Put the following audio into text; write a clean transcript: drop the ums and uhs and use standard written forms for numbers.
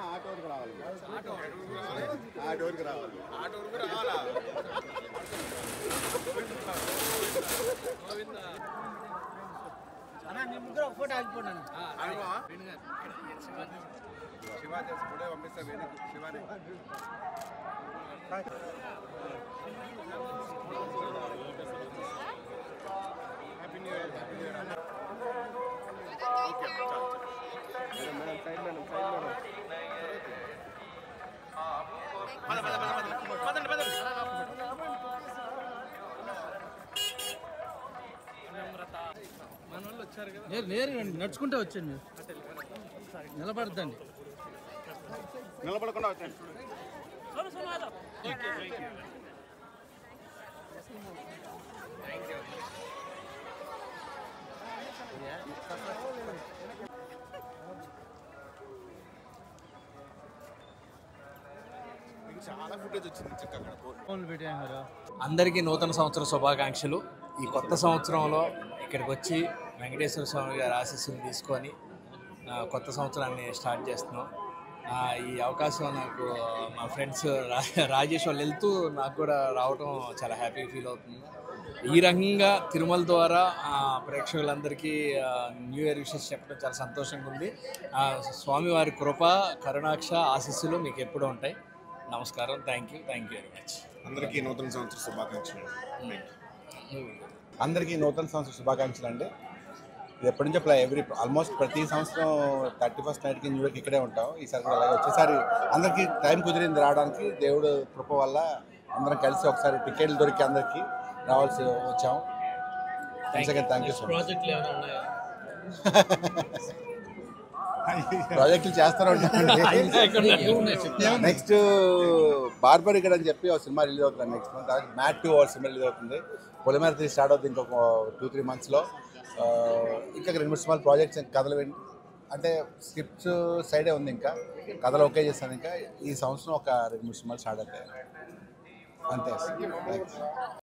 ఆటోకి రావాలి, ఆటోకి రావాలి, ఆటోకి రావాలా? ముగ్గురు ఒక ఫోటో ఆగిపోయినాను. శివా ఫోటో పంపిస్తా, Shivani happy new year. Happy new year అన్న. Madam side madam, side madam. నేరుగా నడుచుకుంటే వచ్చాను, నిలబడద్దండి, నిలబడకుండా వచ్చాను. చాలా ఫుటేజ్ వచ్చింది చక్కగా. అందరికీ నూతన సంవత్సర శుభాకాంక్షలు. ఈ కొత్త సంవత్సరంలో ఇక్కడికి వచ్చి వెంకటేశ్వర స్వామి గారి ఆశీస్సులు తీసుకొని కొత్త సంవత్సరాన్ని స్టార్ట్ చేస్తున్నాం. ఈ అవకాశం నాకు మా ఫ్రెండ్స్ రాజేష్ వాళ్ళు వెళ్తూ నాకు కూడా రావటం చాలా హ్యాపీగా ఫీల్ అవుతుంది. ఈ రకంగా తిరుమల ద్వారా ప్రేక్షకులందరికీ న్యూ ఇయర్ విషెస్ చెప్పడం చాలా సంతోషంగా ఉంది. స్వామివారి కృప, కరుణాక్ష ఆశీస్సులు మీకు ఎప్పుడూ ఉంటాయి. నమస్కారం. Thank you very much. అందరికీ నూతన సంవత్సర శుభాకాంక్షలు. అందరికీ నూతన సంవత్సర శుభాకాంక్షలు అండి. ఇది ఎప్పటి నుంచో ఆల్మోస్ట్ ప్రతి సంవత్సరం 31st నైట్కి న్యూ ఇయర్కి ఇక్కడే ఉంటాం. ఈసారి కూడా అలాగే వచ్చేసారి అందరికీ టైం కుదిరింది రావడానికి. దేవుడు కృప వల్ల అందరం కలిసి ఒకసారి టికెట్లు దొరికి అందరికీ రావాల్సి వచ్చాము. Thank you so much. ప్రాజెక్టులు చేస్తూనే ఉంటామండి. నెక్స్ట్ బార్బరిగడ్ అని చెప్పి ఒక సినిమా రిలీజ్ అవుతుంది నెక్స్ట్ మంత్. అలాగే మ్యాట్ 2 సినిమా రిలీజ్ అవుతుంది. పొలిమేర 3 స్టార్ట్ అవుతుంది ఇంకొక 2-3 monthsలో. ఇంకా 2-3 సినిమాలు ప్రాజెక్ట్స్ కథలు అంటే స్క్రిప్ట్స్ సైడే ఉంది. ఇంకా కథలు ఓకే చేస్తాను. ఇంకా ఈ సంవత్సరం ఒక 2-3 సినిమాలు స్టార్ట్ అవుతాయి అంతే.